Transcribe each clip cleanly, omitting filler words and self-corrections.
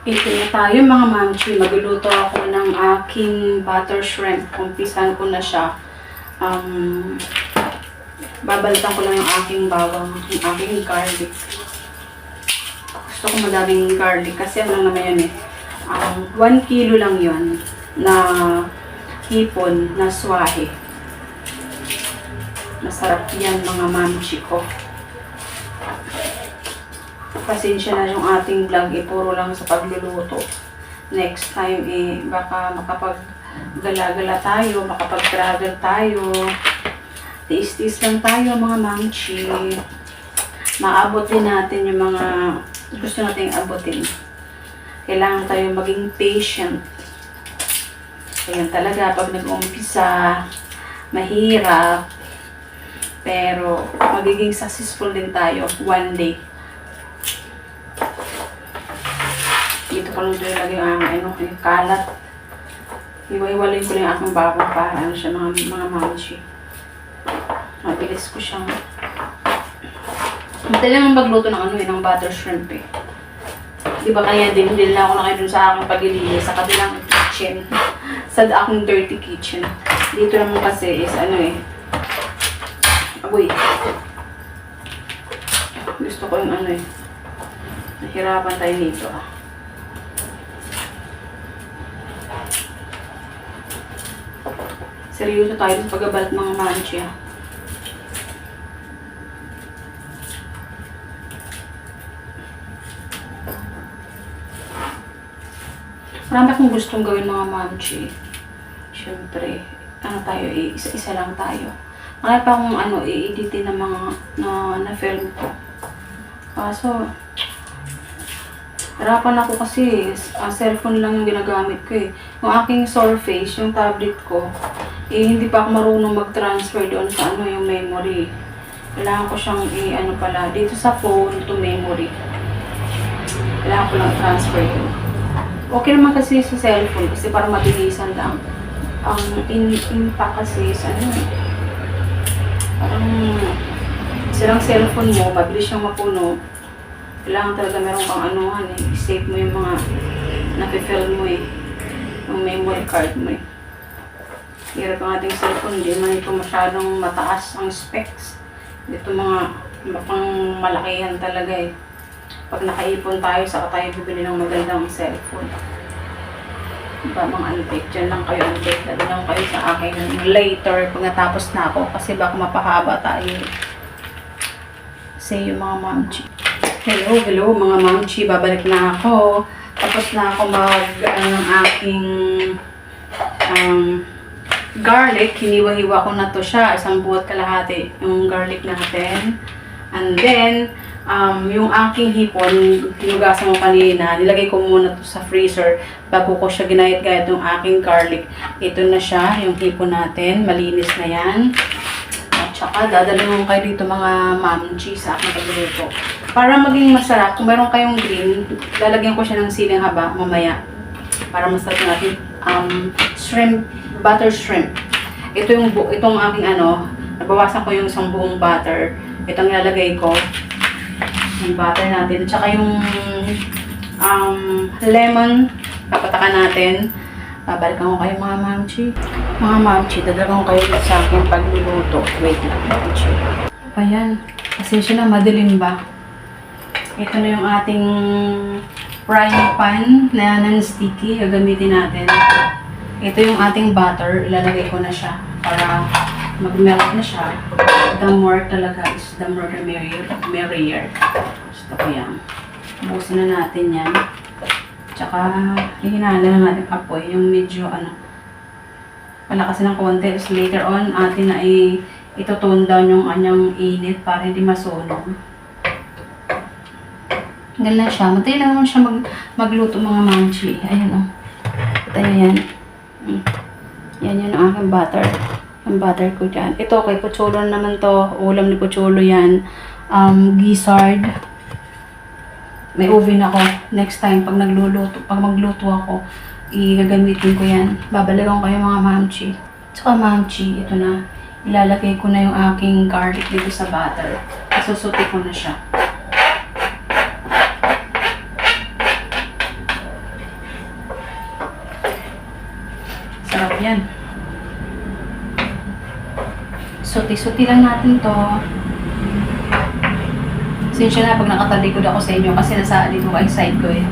Ito na tayo mga mamchi. Magluluto ako ng aking butter shrimp. Umpisan ko na siya. Babalitan ko lang yung aking bawang, yung aking garlic. Gusto ko madaming garlic kasi ano naman yun 1 kilo lang yun na hipon na swahe. Masarap yan mga mamchi ko. Pasensya na yung ating vlog, puro lang sa pagluluto. Next time, baka makapag-gala-gala tayo, makapag-travel tayo. Tiis-tiis lang tayo, mga mamchi. Maabot din natin yung mga gusto nating abutin. Kailangan tayo maging patient. Ayan talaga, pag nag-umpisa, mahirap. Pero, magiging successful din tayo one day. Dito ko lang doon lagi yung kalat. Iwa-iwalay ko lang yung aking bawang para ano siya, mga mamchi. Mabilis ko siyang. Madali lang magluto ng ng butter shrimp eh. Di ba kaya din na ako na kayo dun sa aking paglilinis sa kabilang kitchen. Sa aking dirty kitchen. Dito naman kasi is agoy. Gusto ko yung nahirapan tayo dito Seryoso tayo sa pagbabalat mga mamchi Marami akong gustong gawin mga mamchi. Siyempre, tayo, isa-isa lang tayo. Marami pa akong i-editin ng mga na-film ko. Kaso, harapan ako kasi cellphone lang yung ginagamit ko eh. Yung aking Surface, yung tablet ko, hindi pa ako marunong mag-transfer doon sa yung memory. Kailangan ko siyang pala, dito sa phone to memory. Kailangan ko lang transfer yun. Okay naman kasi sa cellphone kasi para mabilisan lang. Ang impact kasi sa parang silang cellphone mo, mabilis siyang mapuno. Kailangan talaga meron kang i-save mo yung mga nape-fill mo yung memory card mo Hirap ang ating cellphone, hindi man ito masyadong mataas ang specs. Dito mga pang malakihan talaga Pag nakaipon tayo, saka tayo bibili ng magandang cellphone. Diba mga antik, dyan lang kayo antik. Dali lang kayo sa akin later pag natapos na ako kasi baka mapahaba tayo. Say yung mga mamchi. Hello mga mamchi, babalik na ako. Tapos na ako ng aking garlic. Hiniwa-hiwa ko na to siya. Isang buhat kalahati yung garlic natin. And then, yung aking hipon, tinugasan ko kanina, nilagay ko muna to sa freezer bago ko siya ginayat-gayat yung aking garlic. Ito na siya, yung hipon natin. Malinis na yan. At saka, dadalhin ko kayo dito mga mamchi sa aking pagluluto. Para maging masarap, kung meron kayong green, lalagyan ko siya ng siling haba mamaya. Para masarap natin shrimp, butter shrimp. Itong aking nabawasan ko yung isang buong butter. Itong nilalagay ko. Yung butter natin. At saka yung lemon, papatakan natin. Babalikan ko kayo mga mamchi. Mga mamchi, dadalagan ko kayo sa aking pagluluto. Wait lang, mamchi. Ayan. Pasensya na, madilim ba? Ito na yung ating frying pan na non-sticky. Gagamitin natin. Ito yung ating butter. Ilalagay ko na siya para mag-melt na siya. The more talaga is the more the merrier. Gusto ko yan. Busin na natin yan. Tsaka, hihinala na natin apoy. Yung medyo, palakasin ng konti. So later on, atin na ito-tone down yung anyang init para hindi masunog. Ganun na siya. Matay lang naman siya magluto mga mamchi. Ayan Tayo yan. Yan yun ang aking butter. Ang butter ko dyan. Ito kay Pocholo naman to. Ulam ni Pocholo yan. Gizzard. May oven ako. Next time, pag magluto ako, gagamitin ko yan. Babalikan ko kayo mga mamchi. Tsaka mamchi, ito na. Ilalagay ko na yung aking garlic dito sa butter. Isusuti ko na siya. Ayan. Suti-suti lang natin to. Sinsya na pag nakatalikod ako sa inyo kasi nasa dito kay side ko eh.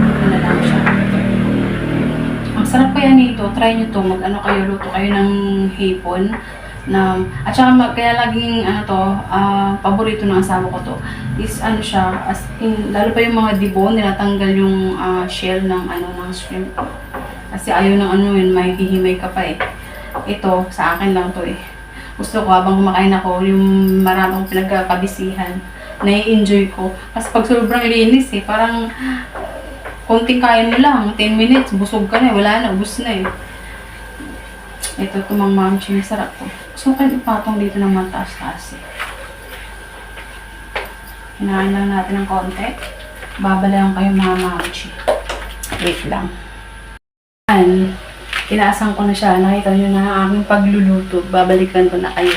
Ano lang siya. Ang sarap kaya nito. Try nyo to. Mag-ano kayo, luto kayo ng hipon. At saka kaya laging paborito ng asawa ko to is ano siya, lalo pa yung mga dibon, nilatanggal yung shell ng shrimp. Kasi ayaw ng yun, may hihimay ka pa eh. Ito, sa akin lang to eh. Gusto ko habang kumakain ako, yung maraming pinagkakabisihan, nai-enjoy ko. Kasi pag sobrang linis eh, parang konting kain mo lang, 10 minutes, busog ka na eh, wala na, ubus na eh. Ito, tumang mamchi, sarap to. Gusto ko kayo ipatong dito ng mataas-taas eh. Hinahain lang natin ng konti. Babalayan kayo mga mamchi. Wait lang. Yan. Tinaasan ko na siya. Nakita nyo na ang aking pagluluto. Babalikan ko na kayo.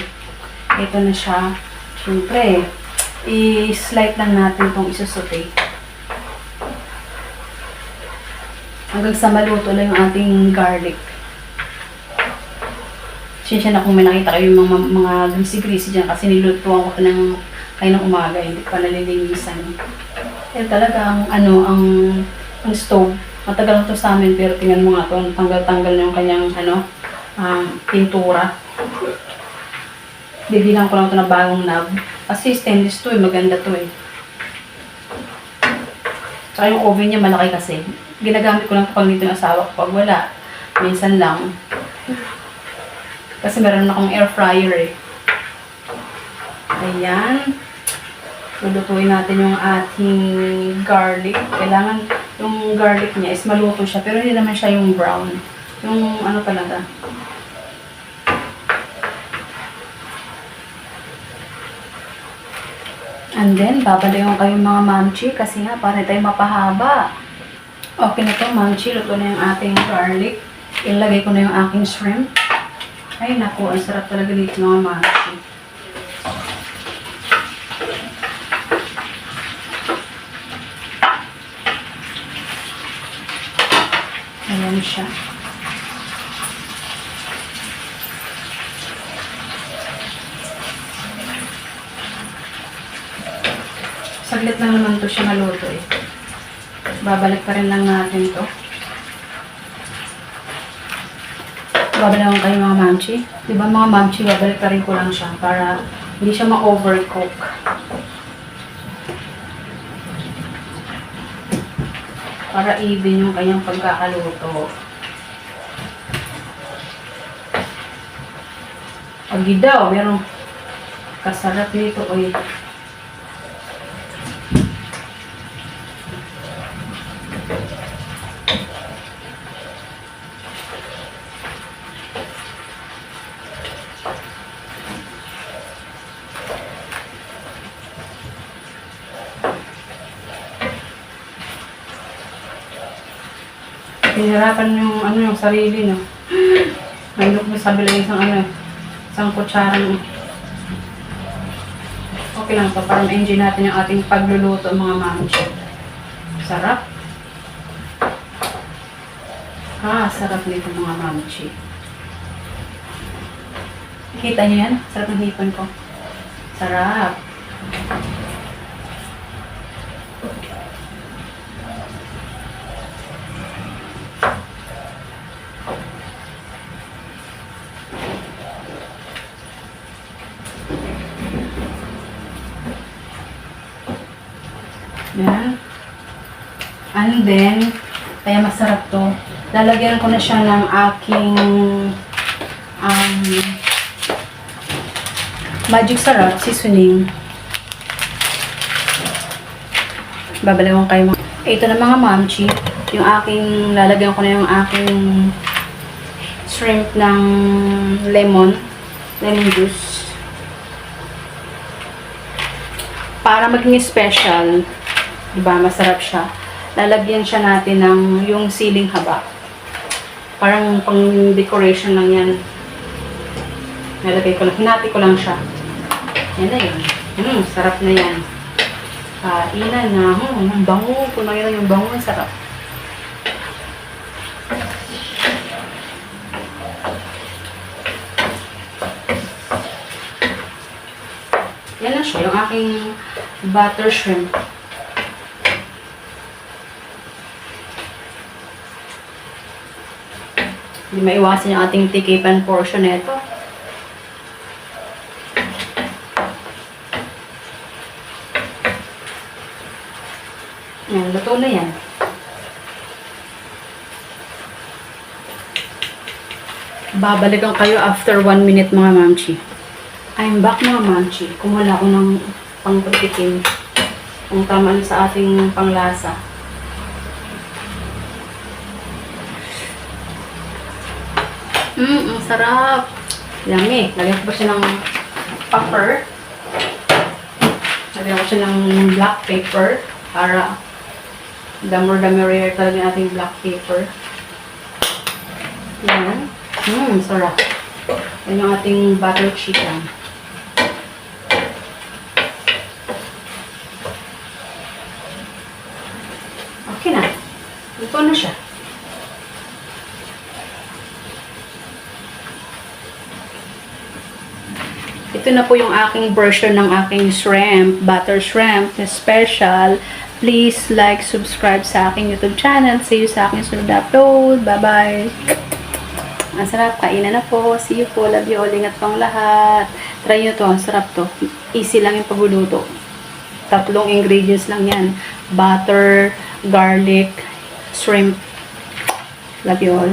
Ito na siya. Siyempre, i-slide lang natin itong isusote. Hanggang sa maluto na yung ating garlic. Siya na kung may nakita kayo yung mga greasy-greasy dyan kasi nilutuan ko ng kayo ng umaga. Hindi pa nalilinisan. Yan talaga ang stove. Matagal na to sa amin, pero tingnan mo nga to, tanggal-tanggal na yung kanyang, pintura. Bibilang ko lang ito na bagong knob. Kasi stainless to eh, maganda to eh. Tsaka yung oven niya malaki kasi. Ginagamit ko lang ito pag dito yung asawa ko. Pag wala, minsan lang. Kasi meron akong air fryer eh. Ayan. Lulutuin natin yung ating garlic. Kailangan yung garlic niya is maluto siya. Pero hindi naman siya yung brown. Yung talaga. And then, babalayan ko yung mga mamchi kasi nga para tayo mapahaba. Okay na to, mamchi. Luto na yung ating garlic. Ilagay ko na yung aking shrimp. Ay, naku. Ang sarap talaga dito mga mamchi. Ayan siya. Saglit lang naman to siya maluto eh. Babalik pa rin lang natin to. Babalik kayo mga mamchi. Diba mga mamchi, babalik pa rin ko lang siya para hindi siya ma-overcook. Para even yung kanyang pagkakaluto. Pag daw, merong kasarap nito eh. Pinahirapan yung sarili, no? Nandok mo sa bilay isang kutsarang. Okay lang to, para ma-enjoy natin yung ating pagluluto, mga mamchi. Sarap. Sarap nito mga mamchi. Kita niyo yan? Sarap ng hipon ko. Sarap. Yan. And then, kaya masarap to. Lalagyan ko na siya ng aking magic sarap seasoning. Babalawan kayo. Ito na mga mamchi. Yung aking, lalagyan ko na yung aking shrimp ng lemon juice. Para maging special, diba, masarap siya. Lalagyan siya natin ng yung siling haba. Parang pang decoration lang yan. Nalagay ko lang, hinati ko lang siya. Yan na yun. Sarap na yan. Kainan na. Ang bango. Kung makita yung bango, ang sarap. Yan na siya, yung aking butter shrimp. Hindi maiwasan yung ating tikipan portion nito. Yan, luto na yan. Babalikan kayo after 1 minute mga mamchi. I'm back mga mamchi. Kumuha ako ng pangpagtikim. Ang tama sa ating panglasa. Ang sarap. Yummy. Lagyan ko pa siya ng pepper. Lagyan ko siya ng black pepper para the more the merrier talaga yung ating black pepper. Yan. Sarap. Yan yung ating butter chicken. Okay na. Ito na siya. Ito na po yung aking version ng aking shrimp, butter shrimp, special. Please like, subscribe sa aking YouTube channel. See you sa aking sunod na upload. Bye-bye! Ang sarap. Kainan na po. See you po. Love you all. Ingat pang lahat. Try nyo to. Ang sarap to. Easy lang yung pagluluto. 3 ingredients lang yan. Butter, garlic, shrimp. Love you all.